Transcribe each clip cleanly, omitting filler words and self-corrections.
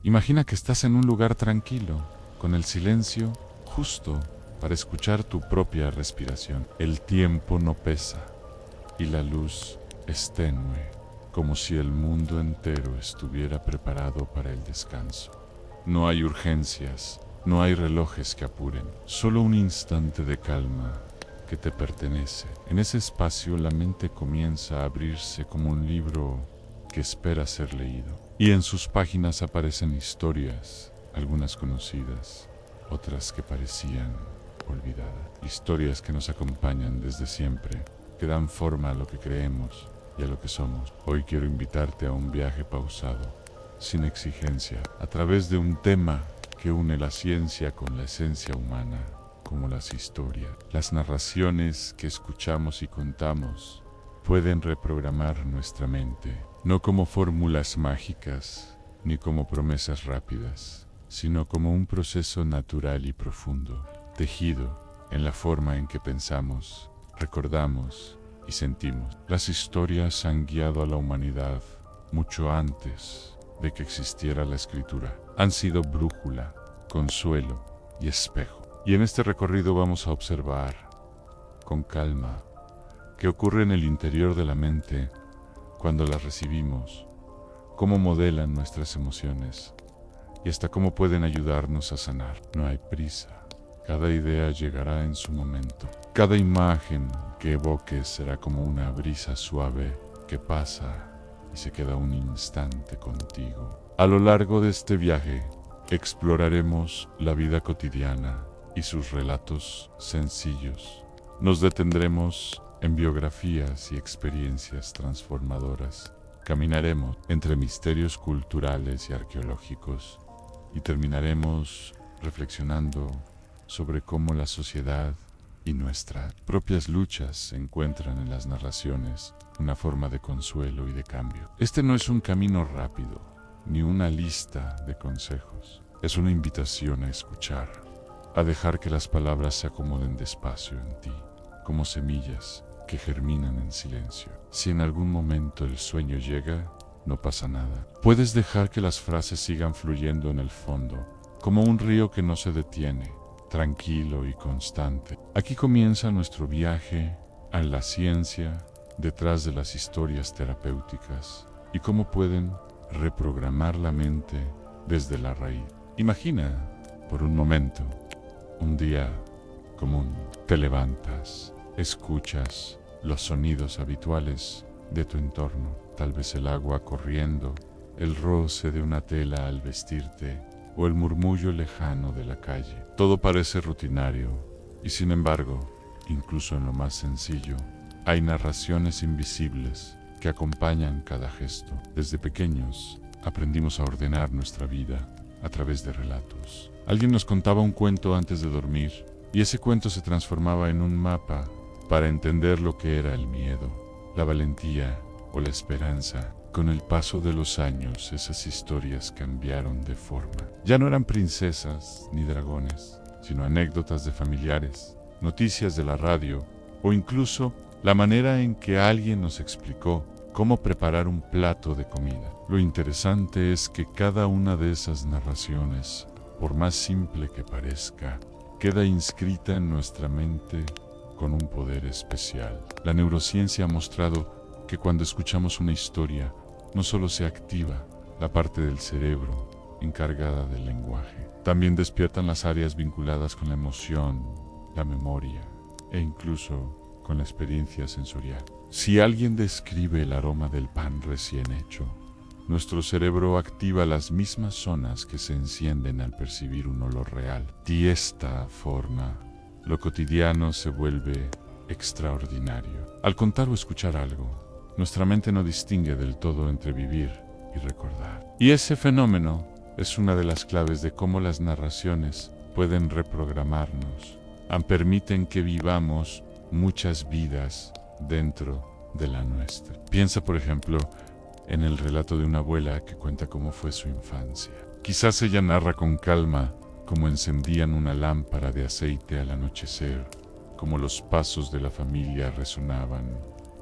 Imagina que estás en un lugar tranquilo, con el silencio justo para escuchar tu propia respiración. El tiempo no pesa y la luz es tenue, como si el mundo entero estuviera preparado para el descanso. No hay urgencias, no hay relojes que apuren, solo un instante de calma que te pertenece. En ese espacio la mente comienza a abrirse como un libro que espera ser leído. Y en sus páginas aparecen historias, algunas conocidas, otras que parecían olvidadas. Historias que nos acompañan desde siempre, que dan forma a lo que creemos y a lo que somos. Hoy quiero invitarte a un viaje pausado, sin exigencia, a través de un tema que une la ciencia con la esencia humana, como las historias. Las narraciones que escuchamos y contamos pueden reprogramar nuestra mente, no como fórmulas mágicas ni como promesas rápidas, sino como un proceso natural y profundo, tejido en la forma en que pensamos, recordamos y sentimos. Las historias han guiado a la humanidad mucho antes de que existiera la escritura. Han sido brújula, consuelo y espejo. Y en este recorrido vamos a observar, con calma, qué ocurre en el interior de la mente cuando las recibimos, cómo modelan nuestras emociones y hasta cómo pueden ayudarnos a sanar. No hay prisa. Cada idea llegará en su momento. Cada imagen que evoques será como una brisa suave que pasa y se queda un instante contigo. A lo largo de este viaje, exploraremos la vida cotidiana y sus relatos sencillos. Nos detendremos en biografías y experiencias transformadoras. Caminaremos entre misterios culturales y arqueológicos y terminaremos reflexionando sobre cómo la sociedad y nuestras propias luchas encuentran en las narraciones una forma de consuelo y de cambio. Este no es un camino rápido, ni una lista de consejos. Es una invitación a escuchar, a dejar que las palabras se acomoden despacio en ti, como semillas que germinan en silencio. Si en algún momento el sueño llega, no pasa nada. Puedes dejar que las frases sigan fluyendo en el fondo, como un río que no se detiene, tranquilo y constante. Aquí comienza nuestro viaje a la ciencia detrás de las historias terapéuticas y cómo pueden reprogramar la mente desde la raíz. Imagina, por un momento, un día común. Te levantas, escuchas los sonidos habituales de tu entorno, tal vez el agua corriendo, el roce de una tela al vestirte o el murmullo lejano de la calle. Todo parece rutinario y sin embargo, incluso en lo más sencillo, hay narraciones invisibles que acompañan cada gesto. Desde pequeños aprendimos a ordenar nuestra vida a través de relatos. Alguien nos contaba un cuento antes de dormir y ese cuento se transformaba en un mapa para entender lo que era el miedo, la valentía o la esperanza. Con el paso de los años, esas historias cambiaron de forma. Ya no eran princesas ni dragones, sino anécdotas de familiares, noticias de la radio o incluso la manera en que alguien nos explicó cómo preparar un plato de comida. Lo interesante es que cada una de esas narraciones, por más simple que parezca, queda inscrita en nuestra mente con un poder especial. La neurociencia ha mostrado que cuando escuchamos una historia, no solo se activa la parte del cerebro encargada del lenguaje, también despiertan las áreas vinculadas con la emoción, la memoria e incluso con la experiencia sensorial. Si alguien describe el aroma del pan recién hecho, nuestro cerebro activa las mismas zonas que se encienden al percibir un olor real. De esta forma, lo cotidiano se vuelve extraordinario. Al contar o escuchar algo, nuestra mente no distingue del todo entre vivir y recordar. Y ese fenómeno es una de las claves de cómo las narraciones pueden reprogramarnos, permiten que vivamos muchas vidas dentro de la nuestra. Piensa, por ejemplo, en el relato de una abuela que cuenta cómo fue su infancia. Quizás ella narra con calma cómo encendían una lámpara de aceite al anochecer, cómo los pasos de la familia resonaban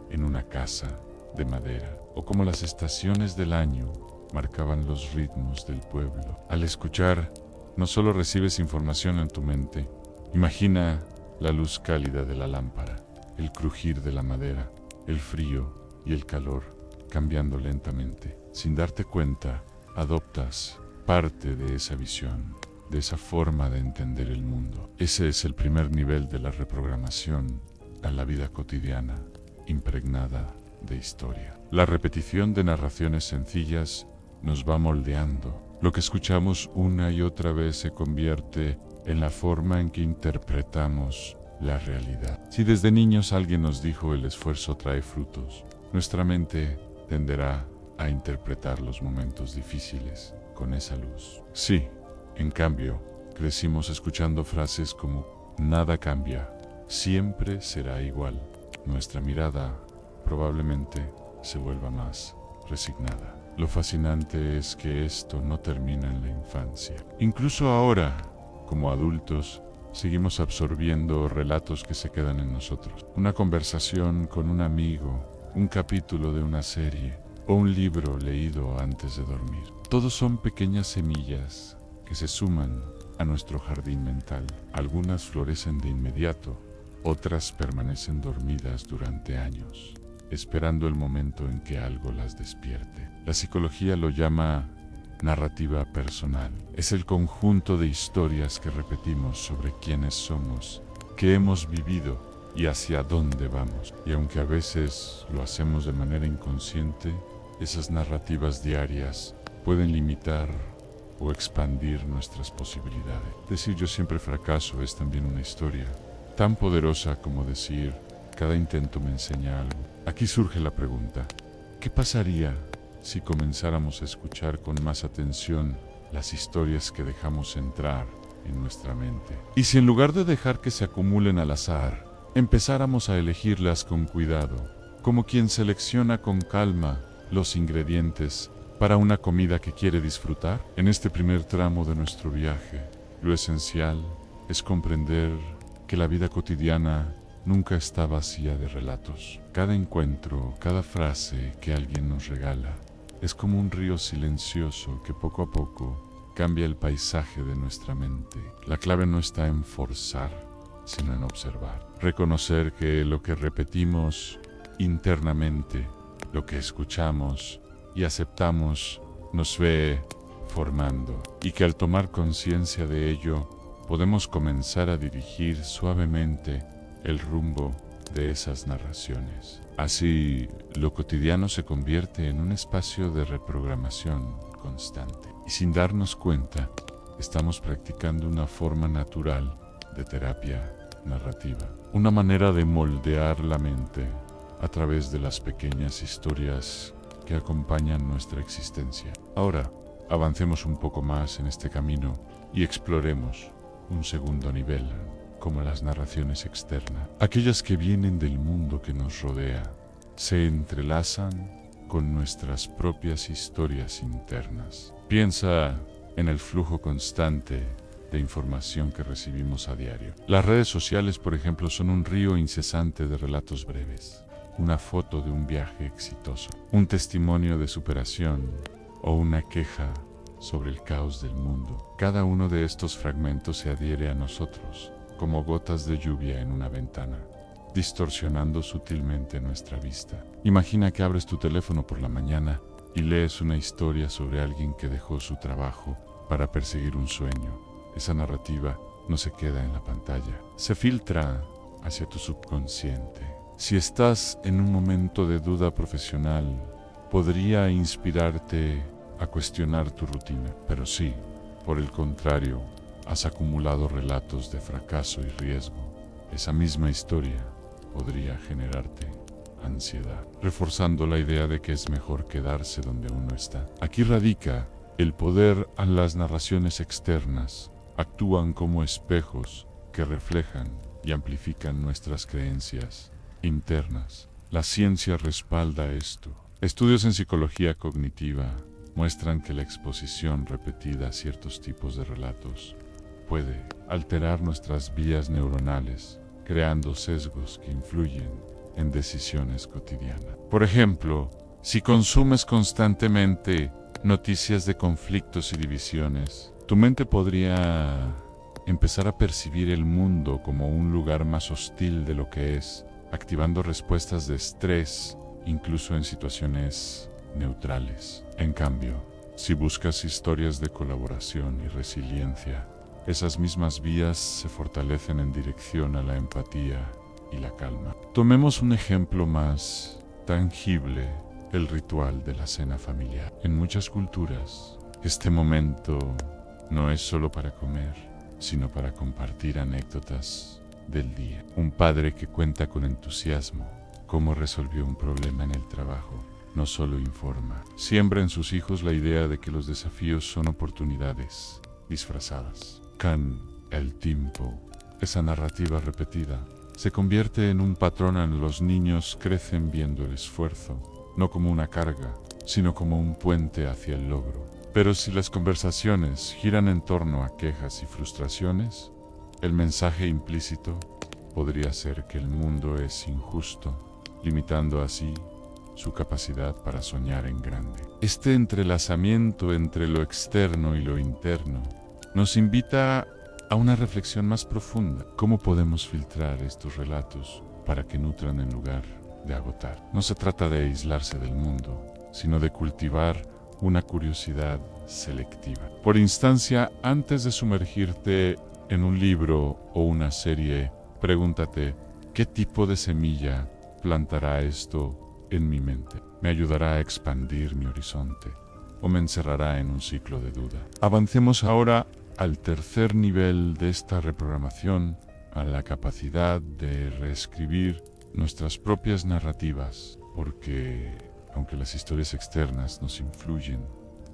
en una casa de madera, o cómo las estaciones del año marcaban los ritmos del pueblo. Al escuchar, no solo recibes información en tu mente, imagina la luz cálida de la lámpara, el crujir de la madera, el frío y el calor cambiando lentamente. Sin darte cuenta, adoptas parte de esa visión, de esa forma de entender el mundo. Ese es el primer nivel de la reprogramación a la vida cotidiana, impregnada de historia. La repetición de narraciones sencillas nos va moldeando. Lo que escuchamos una y otra vez se convierte en la forma en que interpretamos la realidad. Si desde niños alguien nos dijo el esfuerzo trae frutos, nuestra mente tenderá a interpretar los momentos difíciles con esa luz. Sí, en cambio, crecimos escuchando frases como nada cambia, siempre será igual. Nuestra mirada probablemente se vuelva más resignada. Lo fascinante es que esto no termina en la infancia. Incluso ahora, como adultos, seguimos absorbiendo relatos que se quedan en nosotros. Una conversación con un amigo, un capítulo de una serie o un libro leído antes de dormir. Todos son pequeñas semillas que se suman a nuestro jardín mental. Algunas florecen de inmediato, otras permanecen dormidas durante años, esperando el momento en que algo las despierte. La psicología lo llama narrativa personal. Es el conjunto de historias que repetimos sobre quiénes somos, qué hemos vivido y hacia dónde vamos. Y aunque a veces lo hacemos de manera inconsciente, esas narrativas diarias pueden limitar o expandir nuestras posibilidades. Decir yo siempre fracaso es también una historia tan poderosa como decir cada intento me enseña algo. Aquí surge la pregunta, ¿qué pasaría si comenzáramos a escuchar con más atención las historias que dejamos entrar en nuestra mente? Y si en lugar de dejar que se acumulen al azar, empezáramos a elegirlas con cuidado, como quien selecciona con calma los ingredientes para una comida que quiere disfrutar? En este primer tramo de nuestro viaje, lo esencial es comprender que la vida cotidiana nunca está vacía de relatos. Cada encuentro, cada frase que alguien nos regala, es como un río silencioso que poco a poco cambia el paisaje de nuestra mente. La clave no está en forzar, sino en observar. Reconocer que lo que repetimos internamente, lo que escuchamos y aceptamos, nos ve formando, y que al tomar conciencia de ello, podemos comenzar a dirigir suavemente el rumbo de esas narraciones. Así, lo cotidiano se convierte en un espacio de reprogramación constante. Y sin darnos cuenta, estamos practicando una forma natural de terapia narrativa. Una manera de moldear la mente a través de las pequeñas historias que acompañan nuestra existencia. Ahora, avancemos un poco más en este camino y exploremos un segundo nivel, como las narraciones externas, aquellas que vienen del mundo que nos rodea, se entrelazan con nuestras propias historias internas. Piensa en el flujo constante de información que recibimos a diario. Las redes sociales, por ejemplo, son un río incesante de relatos breves, una foto de un viaje exitoso, un testimonio de superación o una queja sobre el caos del mundo. Cada uno de estos fragmentos se adhiere a nosotros, como gotas de lluvia en una ventana, distorsionando sutilmente nuestra vista. Imagina que abres tu teléfono por la mañana y lees una historia sobre alguien que dejó su trabajo para perseguir un sueño. Esa narrativa no se queda en la pantalla, se filtra hacia tu subconsciente. Si estás en un momento de duda profesional, podría inspirarte a cuestionar tu rutina, pero si, por el contrario, has acumulado relatos de fracaso y riesgo, esa misma historia podría generarte ansiedad, reforzando la idea de que es mejor quedarse donde uno está. Aquí radica el poder a las narraciones externas. Actúan como espejos que reflejan y amplifican nuestras creencias internas. La ciencia respalda esto. Estudios en psicología cognitiva muestran que la exposición repetida a ciertos tipos de relatos puede alterar nuestras vías neuronales, creando sesgos que influyen en decisiones cotidianas. Por ejemplo, Si consumes constantemente noticias de conflictos y divisiones, tu mente podría empezar a percibir el mundo como un lugar más hostil de lo que es, activando respuestas de estrés, incluso en situaciones neutrales. En cambio, si buscas historias de colaboración y resiliencia, esas mismas vías se fortalecen en dirección a la empatía y la calma. Tomemos un ejemplo más tangible, el ritual de la cena familiar. En muchas culturas, este momento no es solo para comer, sino para compartir anécdotas del día. Un padre que cuenta con entusiasmo cómo resolvió un problema en el trabajo no solo informa, siembra en sus hijos la idea de que los desafíos son oportunidades disfrazadas. Can el tiempo, esa narrativa repetida, se convierte en un patrón en los niños. Crecen viendo el esfuerzo, no como una carga, sino como un puente hacia el logro. Pero si las conversaciones giran en torno a quejas y frustraciones, el mensaje implícito podría ser que el mundo es injusto, limitando así su capacidad para soñar en grande. Este entrelazamiento entre lo externo y lo interno nos invita a una reflexión más profunda. ¿Cómo podemos filtrar estos relatos para que nutran en lugar de agotar? No se trata de aislarse del mundo, sino de cultivar una curiosidad selectiva. Por instancia, antes de sumergirte en un libro o una serie, pregúntate, ¿qué tipo de semilla plantará esto en mi mente? ¿Me ayudará a expandir mi horizonte o me encerrará en un ciclo de duda? Avancemos ahora al tercer nivel de esta reprogramación, a la capacidad de reescribir nuestras propias narrativas, porque aunque las historias externas nos influyen,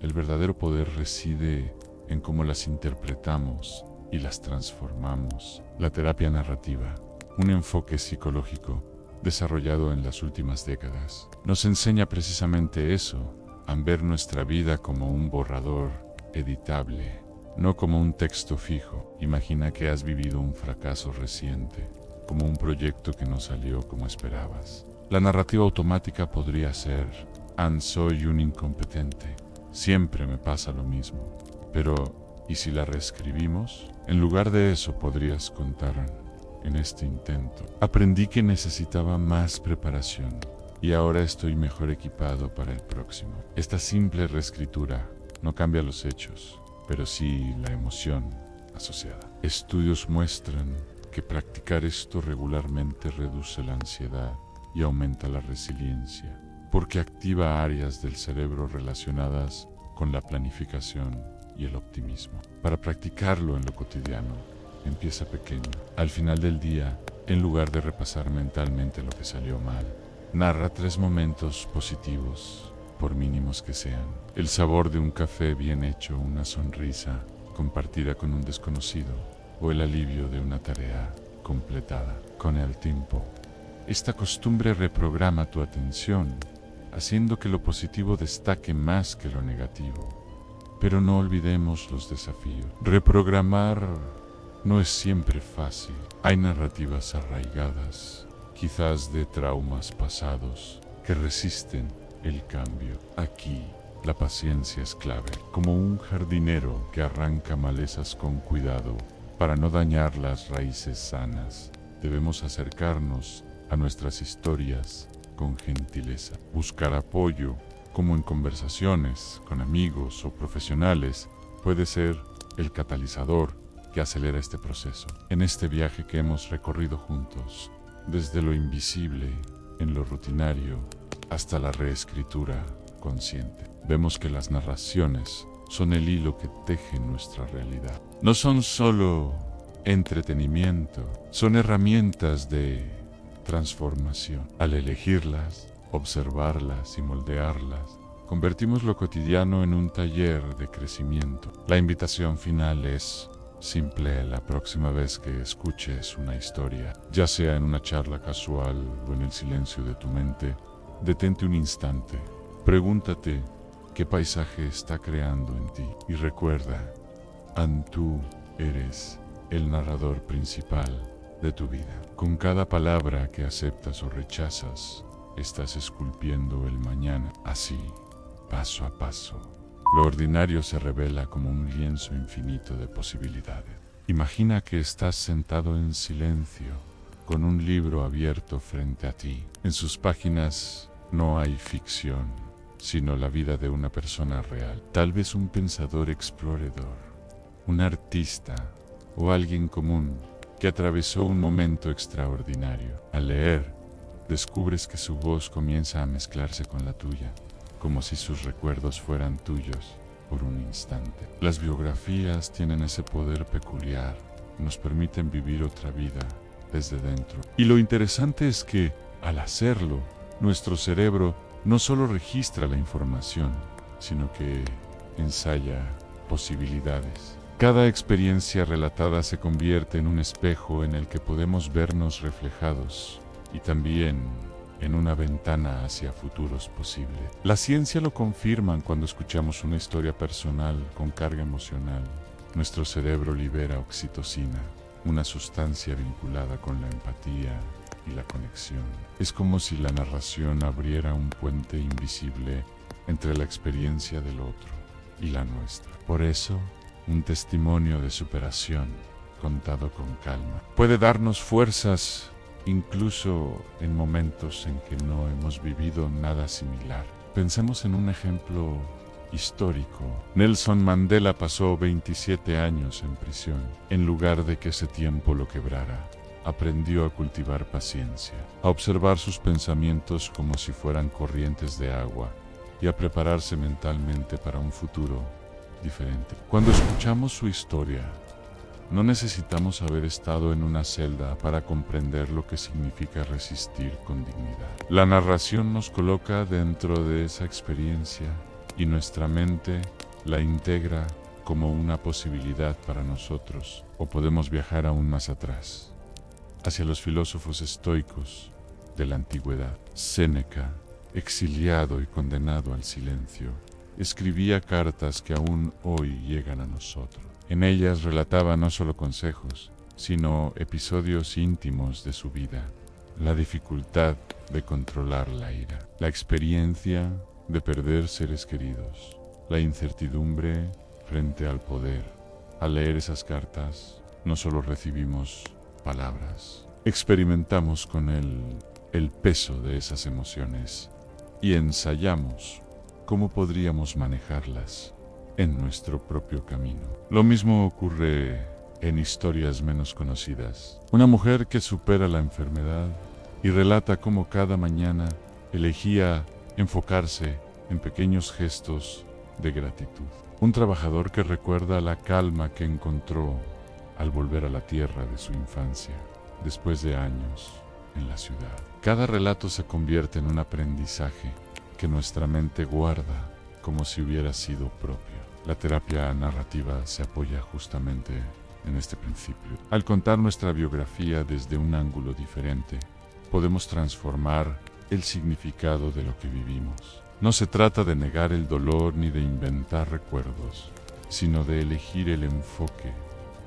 el verdadero poder reside en cómo las interpretamos y las transformamos. La terapia narrativa, un enfoque psicológico desarrollado en las últimas décadas, nos enseña precisamente eso, a ver nuestra vida como un borrador editable, no como un texto fijo. Imagina que has vivido un fracaso reciente, como un proyecto que no salió como esperabas. La narrativa automática podría ser: soy un incompetente, siempre me pasa lo mismo. Pero, ¿y si la reescribimos? En lugar de eso podrías contar: en este intento aprendí que necesitaba más preparación y ahora estoy mejor equipado para el próximo. Esta simple reescritura no cambia los hechos, pero sí la emoción asociada. Estudios muestran que practicar esto regularmente reduce la ansiedad y aumenta la resiliencia, porque activa áreas del cerebro relacionadas con la planificación y el optimismo. Para practicarlo en lo cotidiano, empieza pequeño. Al final del día, en lugar de repasar mentalmente lo que salió mal, narra 3 momentos positivos, por mínimos que sean. El sabor de un café bien hecho, una sonrisa compartida con un desconocido, o el alivio de una tarea completada. Con el tiempo, esta costumbre reprograma tu atención, haciendo que lo positivo destaque más que lo negativo. Pero no olvidemos los desafíos. Reprogramar no es siempre fácil. Hay narrativas arraigadas, quizás de traumas pasados, que resisten el cambio. Aquí, la paciencia es clave, como un jardinero que arranca malezas con cuidado para no dañar las raíces sanas. Debemos acercarnos a nuestras historias con gentileza, buscar apoyo, como en conversaciones con amigos o profesionales, puede ser el catalizador que acelera este proceso. En este viaje que hemos recorrido juntos, desde lo invisible en lo rutinario hasta la reescritura consciente, vemos que las narraciones son el hilo que teje nuestra realidad. No son solo entretenimiento, son herramientas de transformación. Al elegirlas, observarlas y moldearlas, convertimos lo cotidiano en un taller de crecimiento. La invitación final es simple: la próxima vez que escuches una historia, ya sea en una charla casual o en el silencio de tu mente, detente un instante, pregúntate qué paisaje está creando en ti y recuerda, tú eres el narrador principal de tu vida. Con cada palabra que aceptas o rechazas, estás esculpiendo el mañana. Así, paso a paso, lo ordinario se revela como un lienzo infinito de posibilidades. Imagina que estás sentado en silencio, con un libro abierto frente a ti. En sus páginas no hay ficción, sino la vida de una persona real. Tal vez un pensador explorador, un artista o alguien común que atravesó un momento extraordinario. Al leer, descubres que su voz comienza a mezclarse con la tuya, como si sus recuerdos fueran tuyos por un instante. Las biografías tienen ese poder peculiar, nos permiten vivir otra vida desde dentro. Y lo interesante es que, al hacerlo, nuestro cerebro no solo registra la información, sino que ensaya posibilidades. Cada experiencia relatada se convierte en un espejo en el que podemos vernos reflejados y también en una ventana hacia futuros posibles. La ciencia lo confirma cuando escuchamos una historia personal con carga emocional. Nuestro cerebro libera oxitocina, una sustancia vinculada con la empatía y la conexión. Es como si la narración abriera un puente invisible entre la experiencia del otro y la nuestra. Por eso, un testimonio de superación, contado con calma, puede darnos fuerzas incluso en momentos en que no hemos vivido nada similar. Pensemos en un ejemplo histórico. Nelson Mandela pasó 27 años en prisión. En lugar de que ese tiempo lo quebrara, aprendió a cultivar paciencia, a observar sus pensamientos como si fueran corrientes de agua y a prepararse mentalmente para un futuro diferente. Cuando escuchamos su historia, no necesitamos haber estado en una celda para comprender lo que significa resistir con dignidad. La narración nos coloca dentro de esa experiencia y nuestra mente la integra como una posibilidad para nosotros, o podemos viajar aún más atrás, hacia los filósofos estoicos de la antigüedad. Séneca, exiliado y condenado al silencio, escribía cartas que aún hoy llegan a nosotros. En ellas relataba no solo consejos, sino episodios íntimos de su vida, la dificultad de controlar la ira, la experiencia de perder seres queridos, la incertidumbre frente al poder. Al leer esas cartas, no solo recibimos palabras, experimentamos con el peso de esas emociones y ensayamos cómo podríamos manejarlas en nuestro propio camino. Lo mismo ocurre en historias menos conocidas. Una mujer que supera la enfermedad y relata cómo cada mañana elegía enfocarse en pequeños gestos de gratitud. Un trabajador que recuerda la calma que encontró al volver a la tierra de su infancia, después de años en la ciudad. Cada relato se convierte en un aprendizaje que nuestra mente guarda como si hubiera sido propio. La terapia narrativa se apoya justamente en este principio. Al contar nuestra biografía desde un ángulo diferente, podemos transformar el significado de lo que vivimos. No se trata de negar el dolor ni de inventar recuerdos, sino de elegir el enfoque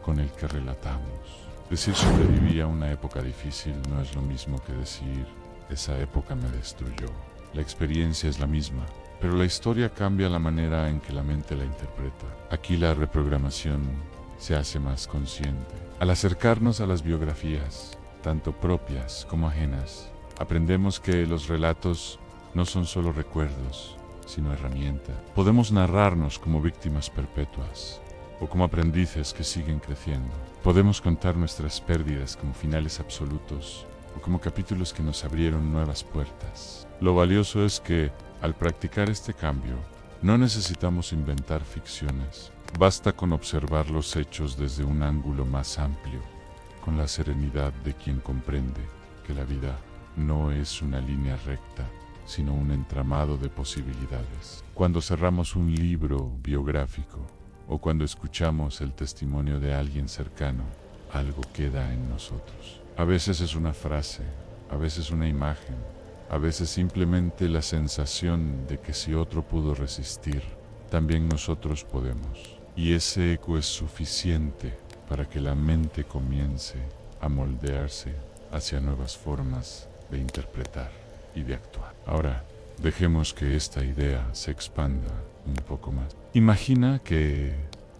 con el que relatamos. Decir sobreviví a una época difícil no es lo mismo que decir esa época me destruyó. La experiencia es la misma, pero la historia cambia la manera en que la mente la interpreta. Aquí la reprogramación se hace más consciente. Al acercarnos a las biografías, tanto propias como ajenas, aprendemos que los relatos no son solo recuerdos, sino herramienta. Podemos narrarnos como víctimas perpetuas o como aprendices que siguen creciendo. Podemos contar nuestras pérdidas como finales absolutos o como capítulos que nos abrieron nuevas puertas. Lo valioso es que, al practicar este cambio, no necesitamos inventar ficciones. Basta con observar los hechos desde un ángulo más amplio, con la serenidad de quien comprende que la vida no es una línea recta, sino un entramado de posibilidades. Cuando cerramos un libro biográfico o cuando escuchamos el testimonio de alguien cercano, algo queda en nosotros. A veces es una frase, a veces una imagen, a veces simplemente la sensación de que si otro pudo resistir, también nosotros podemos. Y ese eco es suficiente para que la mente comience a moldearse hacia nuevas formas de interpretar. y de actuar. Ahora, dejemos que esta idea se expanda un poco más. Imagina que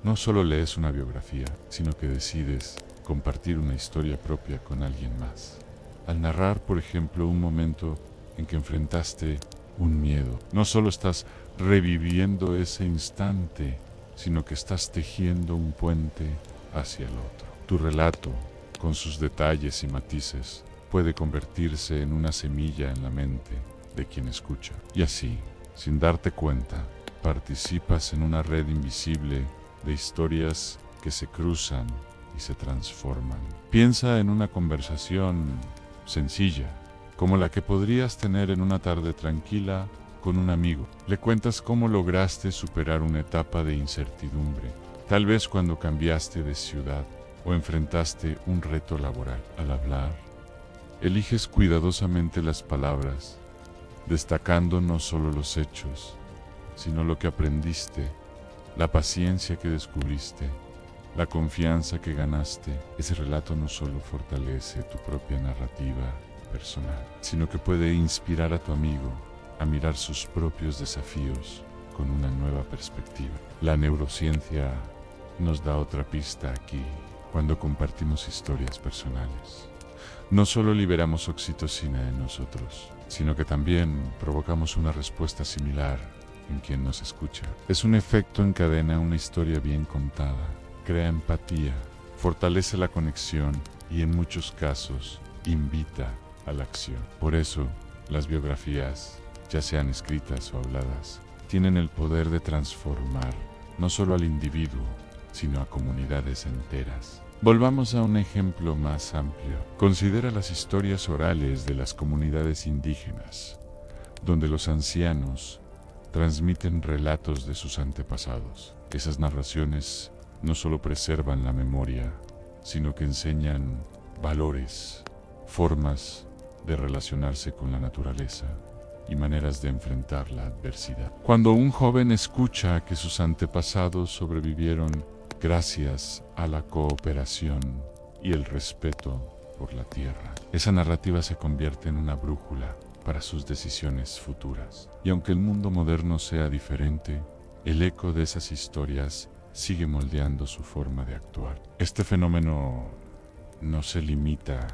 no solo lees una biografía, sino que decides compartir una historia propia con alguien más. Al narrar, por ejemplo, un momento en que enfrentaste un miedo, no solo estás reviviendo ese instante, sino que estás tejiendo un puente hacia el otro. Tu relato, con sus detalles y matices, puede convertirse en una semilla en la mente de quien escucha. Y así, sin darte cuenta, participas en una red invisible de historias que se cruzan y se transforman. Piensa en una conversación sencilla, como la que podrías tener en una tarde tranquila con un amigo. Le cuentas cómo lograste superar una etapa de incertidumbre, tal vez cuando cambiaste de ciudad o enfrentaste un reto laboral. Al hablar, eliges cuidadosamente las palabras, destacando no solo los hechos, sino lo que aprendiste, la paciencia que descubriste, la confianza que ganaste. Ese relato no solo fortalece tu propia narrativa personal, sino que puede inspirar a tu amigo a mirar sus propios desafíos con una nueva perspectiva. La neurociencia nos da otra pista aquí. Cuando compartimos historias personales, no solo liberamos oxitocina en nosotros, sino que también provocamos una respuesta similar en quien nos escucha. Es un efecto en cadena. Una historia bien contada crea empatía, fortalece la conexión y en muchos casos invita a la acción. Por eso, las biografías, ya sean escritas o habladas, tienen el poder de transformar no solo al individuo, sino a comunidades enteras. Volvamos a un ejemplo más amplio. Considera las historias orales de las comunidades indígenas, donde los ancianos transmiten relatos de sus antepasados. Esas narraciones no solo preservan la memoria, sino que enseñan valores, formas de relacionarse con la naturaleza y maneras de enfrentar la adversidad. Cuando un joven escucha que sus antepasados sobrevivieron gracias a la cooperación y el respeto por la tierra, esa narrativa se convierte en una brújula para sus decisiones futuras. Y aunque el mundo moderno sea diferente, el eco de esas historias sigue moldeando su forma de actuar. Este fenómeno no se limita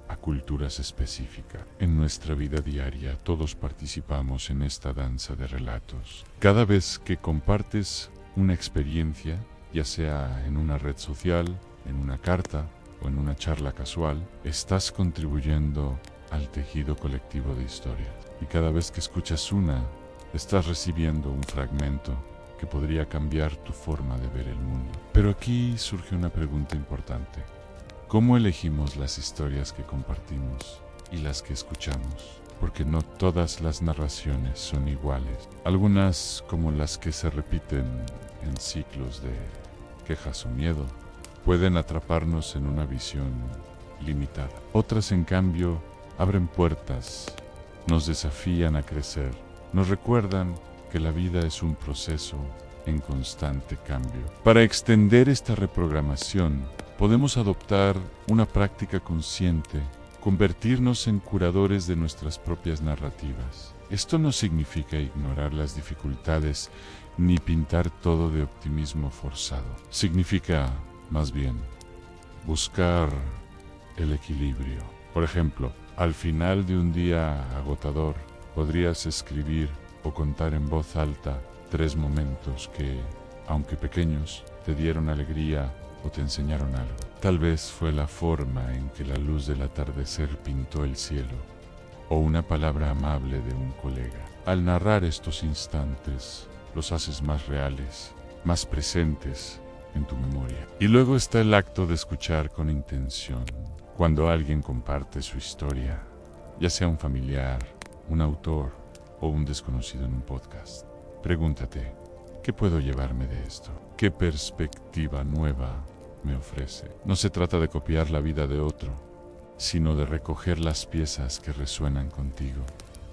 a culturas específicas. En nuestra vida diaria todos participamos en esta danza de relatos. Cada vez que compartes una experiencia, ya sea en una red social, en una carta o en una charla casual, estás contribuyendo al tejido colectivo de historias. Y cada vez que escuchas una, estás recibiendo un fragmento que podría cambiar tu forma de ver el mundo. Pero aquí surge una pregunta importante. ¿Cómo elegimos las historias que compartimos y las que escuchamos? Porque no todas las narraciones son iguales. Algunas, como las que se repiten en ciclos de quejas o miedo, pueden atraparnos en una visión limitada. Otras, en cambio, abren puertas, nos desafían a crecer, nos recuerdan que la vida es un proceso en constante cambio. Para extender esta reprogramación, podemos adoptar una práctica consciente, convertirnos en curadores de nuestras propias narrativas. Esto no significa ignorar las dificultades ni pintar todo de optimismo forzado. Significa, más bien, buscar el equilibrio. Por ejemplo, al final de un día agotador, podrías escribir o contar en voz alta 3 momentos que, aunque pequeños, te dieron alegría o te enseñaron algo. Tal vez fue la forma en que la luz del atardecer pintó el cielo, o una palabra amable de un colega. Al narrar estos instantes, los haces más reales, más presentes en tu memoria. Y luego está el acto de escuchar con intención. Cuando alguien comparte su historia, ya sea un familiar, un autor o un desconocido en un podcast, pregúntate, ¿qué puedo llevarme de esto? ¿Qué perspectiva nueva me ofrece? No se trata de copiar la vida de otro, sino de recoger las piezas que resuenan contigo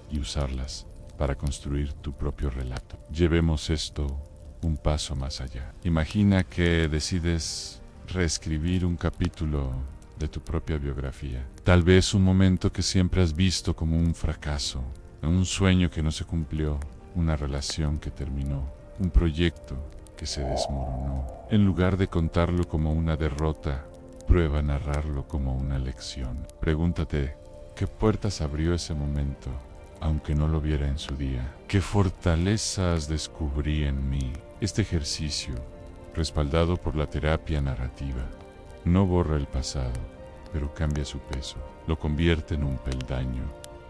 y usarlas para construir tu propio relato. Llevemos esto un paso más allá. Imagina que decides reescribir un capítulo de tu propia biografía. Tal vez un momento que siempre has visto como un fracaso, un sueño que no se cumplió, una relación que terminó, un proyecto que se desmoronó. En lugar de contarlo como una derrota, prueba a narrarlo como una lección. Pregúntate, ¿qué puertas abrió ese momento, aunque no lo viera en su día? ¿Qué fortalezas descubrí en mí? Este ejercicio, respaldado por la terapia narrativa, no borra el pasado, pero cambia su peso. Lo convierte en un peldaño,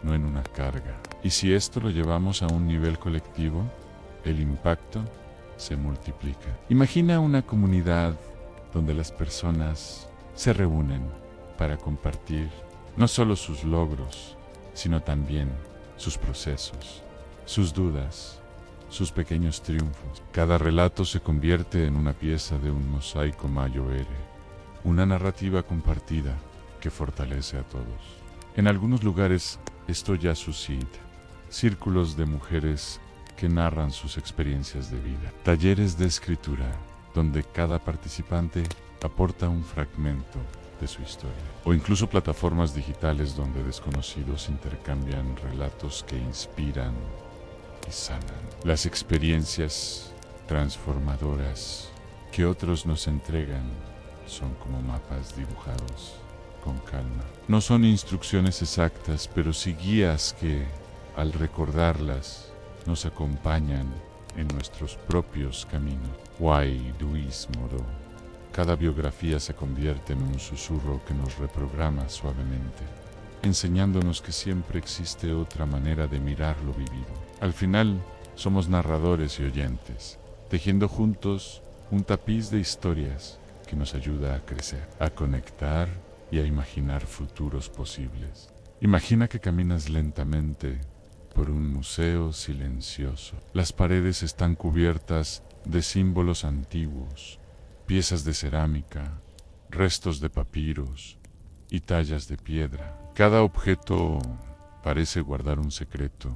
no en una carga. Y si esto lo llevamos a un nivel colectivo, el impacto se multiplica. Imagina una comunidad donde las personas se reúnen para compartir no solo sus logros, sino también sus procesos, sus dudas, sus pequeños triunfos. Cada relato se convierte en una pieza de un mosaico mayor, una narrativa compartida que fortalece a todos. En algunos lugares esto ya sucede. Círculos de mujeres que narran sus experiencias de vida. Talleres de escritura, donde cada participante aporta un fragmento de su historia. O incluso plataformas digitales donde desconocidos intercambian relatos que inspiran y sanan. Las experiencias transformadoras que otros nos entregan son como mapas dibujados con calma. No son instrucciones exactas, pero sí guías que, al recordarlas, nos acompañan en nuestros propios caminos. Why Luis Moro. Cada biografía se convierte en un susurro que nos reprograma suavemente, enseñándonos que siempre existe otra manera de mirar lo vivido. Al final, somos narradores y oyentes, tejiendo juntos un tapiz de historias que nos ayuda a crecer, a conectar y a imaginar futuros posibles. Imagina que caminas lentamente por un museo silencioso. Las paredes están cubiertas de símbolos antiguos, piezas de cerámica, restos de papiros y tallas de piedra. Cada objeto parece guardar un secreto,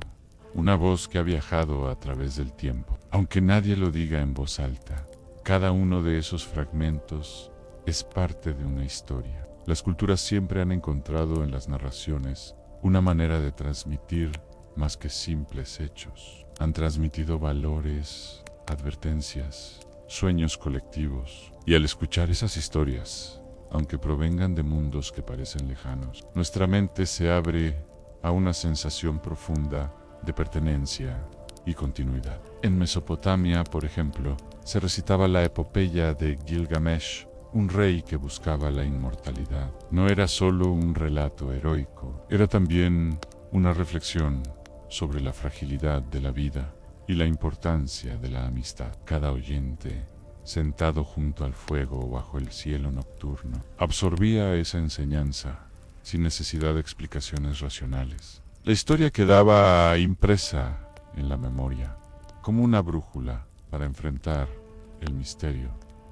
una voz que ha viajado a través del tiempo. Aunque nadie lo diga en voz alta, cada uno de esos fragmentos es parte de una historia. Las culturas siempre han encontrado en las narraciones una manera de transmitir más que simples hechos. Han transmitido valores, advertencias, sueños colectivos. Y al escuchar esas historias, aunque provengan de mundos que parecen lejanos, nuestra mente se abre a una sensación profunda de pertenencia y continuidad. En Mesopotamia, por ejemplo, se recitaba la epopeya de Gilgamesh, un rey que buscaba la inmortalidad. No era solo un relato heroico, era también una reflexión sobre la fragilidad de la vida y la importancia de la amistad. Cada oyente, sentado junto al fuego o bajo el cielo nocturno, absorbía esa enseñanza sin necesidad de explicaciones racionales. La historia quedaba impresa en la memoria, como una brújula para enfrentar el misterio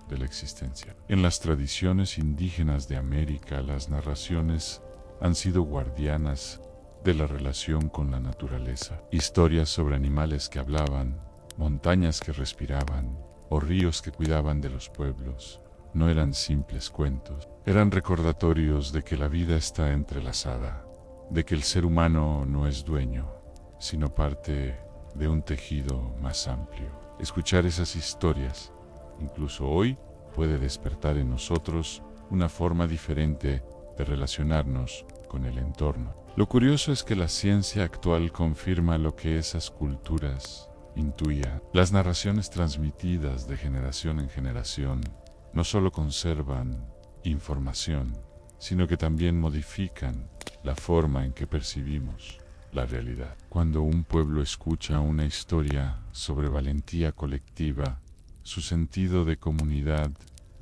de la existencia. En las tradiciones indígenas de América, las narraciones han sido guardianas de la relación con la naturaleza. Historias sobre animales que hablaban, montañas que respiraban, o ríos que cuidaban de los pueblos. No eran simples cuentos, eran recordatorios de que la vida está entrelazada, de que el ser humano no es dueño, sino parte de un tejido más amplio. Escuchar esas historias, incluso hoy, puede despertar en nosotros una forma diferente de relacionarnos con el entorno. Lo curioso es que la ciencia actual confirma lo que esas culturas intuían. Las narraciones transmitidas de generación en generación no solo conservan información, sino que también modifican la forma en que percibimos la realidad. Cuando un pueblo escucha una historia sobre valentía colectiva, su sentido de comunidad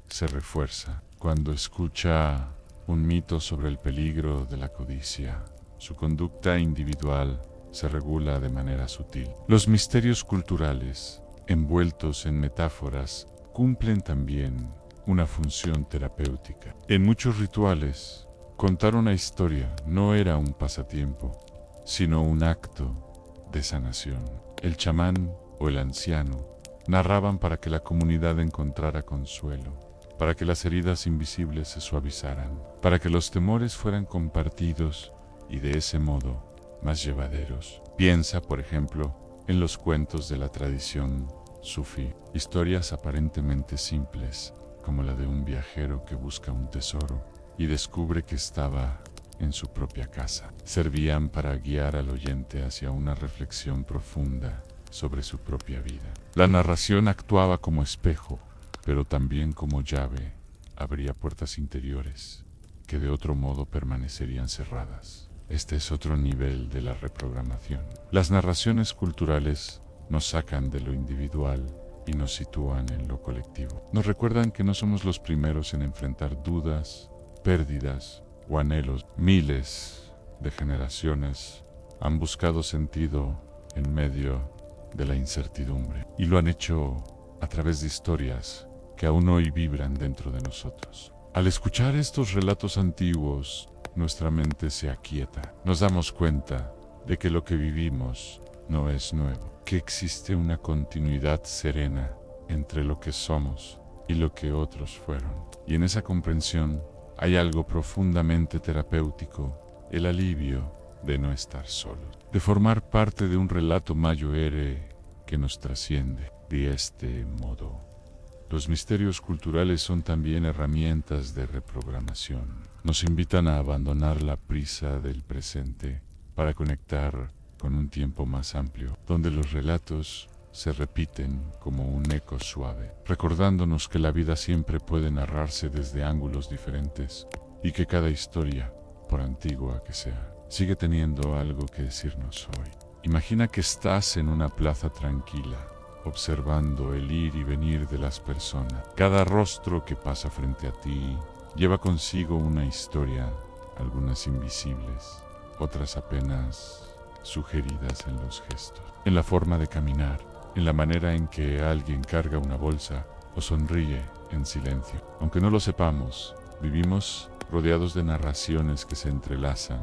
se refuerza. Cuando escucha un mito sobre el peligro de la codicia, su conducta individual se regula de manera sutil. Los misterios culturales, envueltos en metáforas, cumplen también una función terapéutica. En muchos rituales, contar una historia no era un pasatiempo, sino un acto de sanación. El chamán o el anciano narraban para que la comunidad encontrara consuelo, para que las heridas invisibles se suavizaran, para que los temores fueran compartidos y de ese modo más llevaderos. Piensa, por ejemplo, en los cuentos de la tradición sufí, historias aparentemente simples, como la de un viajero que busca un tesoro y descubre que estaba en su propia casa. Servían para guiar al oyente hacia una reflexión profunda sobre su propia vida. La narración actuaba como espejo, pero también como llave, abría puertas interiores que de otro modo permanecerían cerradas. Este es otro nivel de la reprogramación. Las narraciones culturales nos sacan de lo individual y nos sitúan en lo colectivo. Nos recuerdan que no somos los primeros en enfrentar dudas, pérdidas o anhelos. Miles de generaciones han buscado sentido en medio de la incertidumbre y lo han hecho a través de historias que aún hoy vibran dentro de nosotros. Al escuchar estos relatos antiguos, nuestra mente se aquieta. Nos damos cuenta de que lo que vivimos no es nuevo, que existe una continuidad serena entre lo que somos y lo que otros fueron. Y en esa comprensión hay algo profundamente terapéutico, el alivio de no estar solos, de formar parte de un relato mayoere que nos trasciende. De este modo, los misterios culturales son también herramientas de reprogramación. Nos invitan a abandonar la prisa del presente para conectar con un tiempo más amplio, donde los relatos se repiten como un eco suave, recordándonos que la vida siempre puede narrarse desde ángulos diferentes y que cada historia, por antigua que sea, sigue teniendo algo que decirnos hoy. Imagina que estás en una plaza tranquila, observando el ir y venir de las personas. Cada rostro que pasa frente a ti lleva consigo una historia, algunas invisibles, otras apenas sugeridas en los gestos, en la forma de caminar, en la manera en que alguien carga una bolsa o sonríe en silencio. Aunque no lo sepamos, vivimos rodeados de narraciones que se entrelazan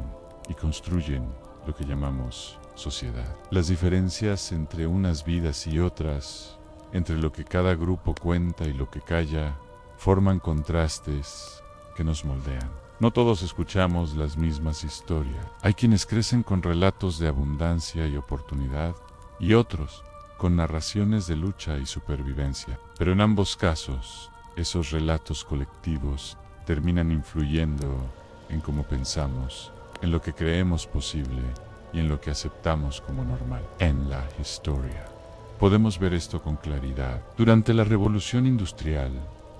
y construyen lo que llamamos sociedad. Las diferencias entre unas vidas y otras, entre lo que cada grupo cuenta y lo que calla, forman contrastes que nos moldean. No todos escuchamos las mismas historias. Hay quienes crecen con relatos de abundancia y oportunidad y otros con narraciones de lucha y supervivencia. Pero en ambos casos, esos relatos colectivos terminan influyendo en cómo pensamos, en lo que creemos posible y en lo que aceptamos como normal. En la historia podemos ver esto con claridad. Durante la Revolución Industrial,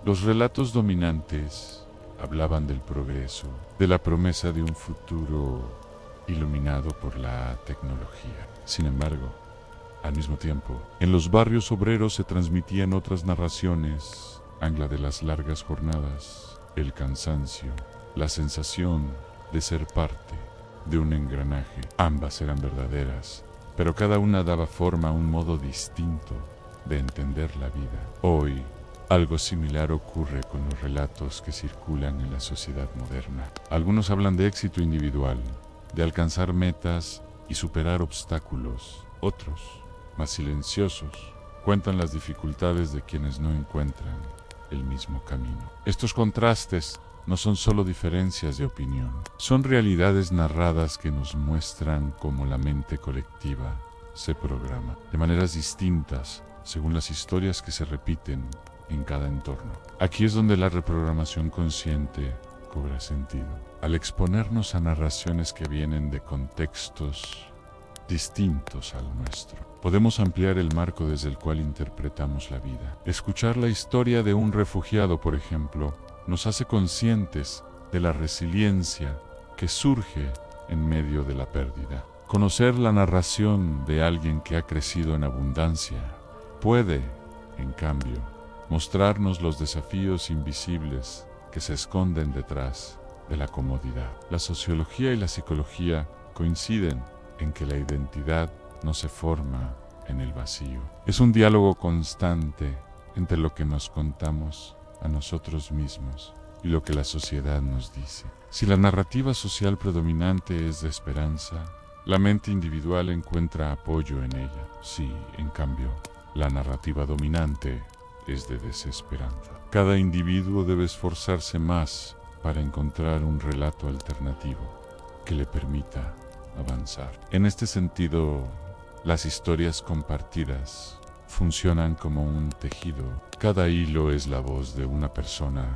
los relatos dominantes hablaban del progreso, de la promesa de un futuro iluminado por la tecnología. Sin embargo, al mismo tiempo, en los barrios obreros se transmitían otras narraciones, la de las largas jornadas, el cansancio, la sensación de ser parte de un engranaje. Ambas eran verdaderas, pero cada una daba forma a un modo distinto de entender la vida. Hoy, algo similar ocurre con los relatos que circulan en la sociedad moderna. Algunos hablan de éxito individual, de alcanzar metas y superar obstáculos. Otros, más silenciosos, cuentan las dificultades de quienes no encuentran el mismo camino. Estos contrastes no son solo diferencias de opinión, son realidades narradas que nos muestran cómo la mente colectiva se programa de maneras distintas según las historias que se repiten en cada entorno. Aquí es donde la reprogramación consciente cobra sentido. Al exponernos a narraciones que vienen de contextos distintos al nuestro, podemos ampliar el marco desde el cual interpretamos la vida. Escuchar la historia de un refugiado, por ejemplo, nos hace conscientes de la resiliencia que surge en medio de la pérdida. Conocer la narración de alguien que ha crecido en abundancia puede, en cambio, mostrarnos los desafíos invisibles que se esconden detrás de la comodidad. La sociología y la psicología coinciden en que la identidad no se forma en el vacío. Es un diálogo constante entre lo que nos contamos a nosotros mismos y lo que la sociedad nos dice. Si la narrativa social predominante es de esperanza, la mente individual encuentra apoyo en ella. Si, en cambio, la narrativa dominante es de desesperanza. Cada individuo debe esforzarse más para encontrar un relato alternativo que le permita avanzar. En este sentido, las historias compartidas funcionan como un tejido. Cada hilo es la voz de una persona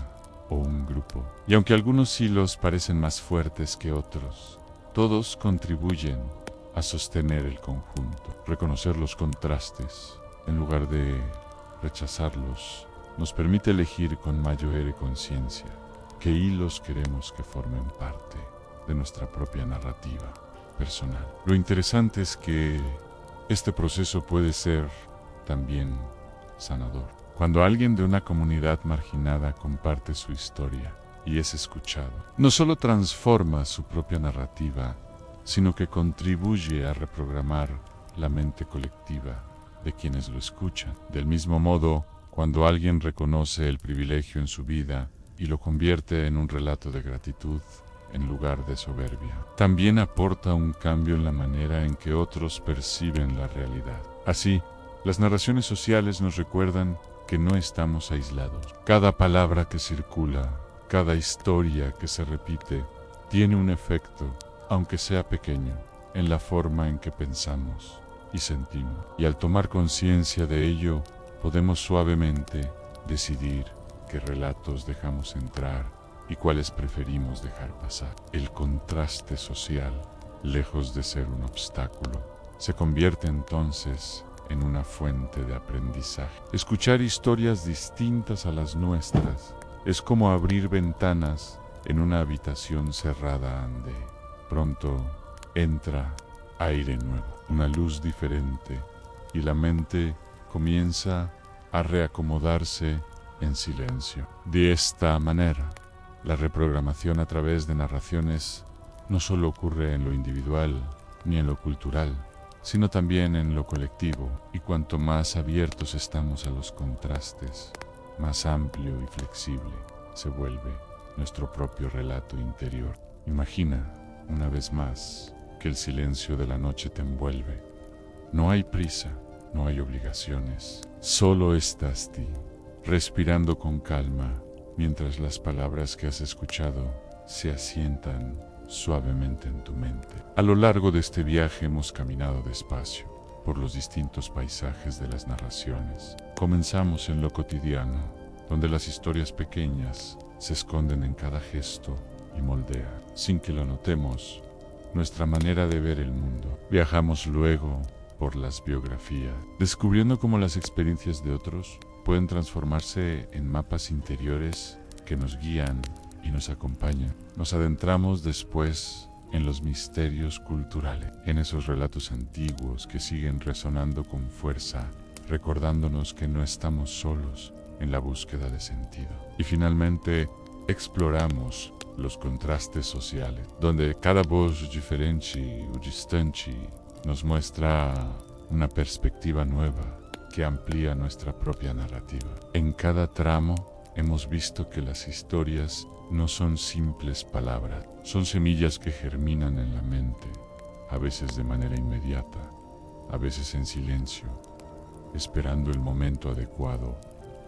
o un grupo. Y aunque algunos hilos parecen más fuertes que otros, todos contribuyen a sostener el conjunto. Reconocer los contrastes, en lugar de rechazarlos, nos permite elegir con mayor conciencia qué hilos queremos que formen parte de nuestra propia narrativa personal. Lo interesante es que este proceso puede ser también sanador. Cuando alguien de una comunidad marginada comparte su historia y es escuchado, no solo transforma su propia narrativa, sino que contribuye a reprogramar la mente colectiva de quienes lo escuchan. Del mismo modo, cuando alguien reconoce el privilegio en su vida y lo convierte en un relato de gratitud en lugar de soberbia, también aporta un cambio en la manera en que otros perciben la realidad. Así, las narraciones sociales nos recuerdan que no estamos aislados. Cada palabra que circula, cada historia que se repite, tiene un efecto, aunque sea pequeño, en la forma en que pensamos y sentimos. Y al tomar conciencia de ello, podemos suavemente decidir qué relatos dejamos entrar y cuáles preferimos dejar pasar. El contraste social, lejos de ser un obstáculo, se convierte entonces en una fuente de aprendizaje. Escuchar historias distintas a las nuestras es como abrir ventanas en una habitación cerrada donde pronto entra aire nuevo, una luz diferente, y la mente comienza a reacomodarse en silencio. De esta manera, la reprogramación a través de narraciones no solo ocurre en lo individual ni en lo cultural, sino también en lo colectivo, y cuanto más abiertos estamos a los contrastes, más amplio y flexible se vuelve nuestro propio relato interior. Imagina, una vez más, que el silencio de la noche te envuelve. No hay prisa, no hay obligaciones, solo estás tú, respirando con calma, mientras las palabras que has escuchado se asientan suavemente en tu mente. A lo largo de este viaje hemos caminado despacio por los distintos paisajes de las narraciones. Comenzamos en lo cotidiano, donde las historias pequeñas se esconden en cada gesto y moldean, sin que lo notemos, nuestra manera de ver el mundo. Viajamos luego por las biografías, descubriendo cómo las experiencias de otros pueden transformarse en mapas interiores que nos guían y nos acompañan. Nos adentramos después en los misterios culturales, en esos relatos antiguos que siguen resonando con fuerza, recordándonos que no estamos solos en la búsqueda de sentido. Y finalmente, exploramos los contrastes sociales, donde cada voz diferente o distante nos muestra una perspectiva nueva que amplía nuestra propia narrativa. En cada tramo hemos visto que las historias no son simples palabras, son semillas que germinan en la mente, a veces de manera inmediata, a veces en silencio, esperando el momento adecuado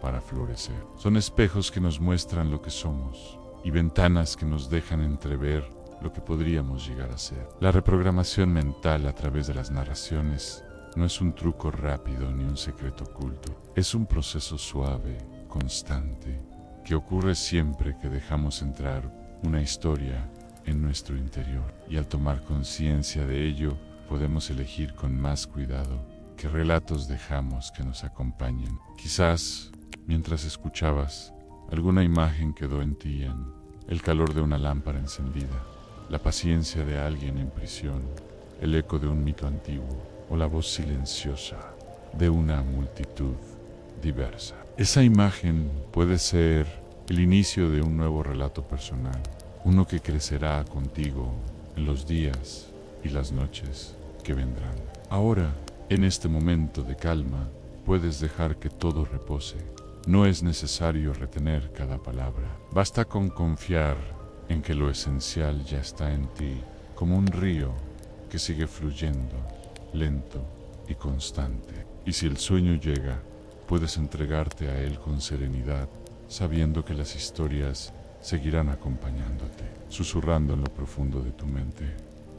para florecer. Son espejos que nos muestran lo que somos y ventanas que nos dejan entrever lo que podríamos llegar a ser. La reprogramación mental a través de las narraciones no es un truco rápido ni un secreto oculto. Es un proceso suave, constante, que ocurre siempre que dejamos entrar una historia en nuestro interior. Y al tomar conciencia de ello, podemos elegir con más cuidado qué relatos dejamos que nos acompañen. Quizás, mientras escuchabas, alguna imagen quedó en ti, en el calor de una lámpara encendida, la paciencia de alguien en prisión, el eco de un mito antiguo o la voz silenciosa de una multitud diversa. Esa imagen puede ser el inicio de un nuevo relato personal, uno que crecerá contigo en los días y las noches que vendrán. Ahora, en este momento de calma, puedes dejar que todo repose. No es necesario retener cada palabra. Basta con confiar en que lo esencial ya está en ti, como un río que sigue fluyendo, lento y constante. Y si el sueño llega, puedes entregarte a él con serenidad, sabiendo que las historias seguirán acompañándote, susurrando en lo profundo de tu mente,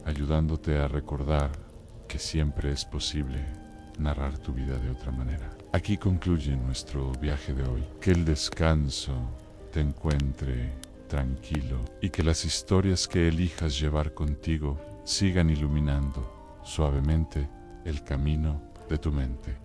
ayudándote a recordar que siempre es posible narrar tu vida de otra manera. Aquí concluye nuestro viaje de hoy. Que el descanso te encuentre tranquilo y que las historias que elijas llevar contigo sigan iluminando suavemente el camino de tu mente.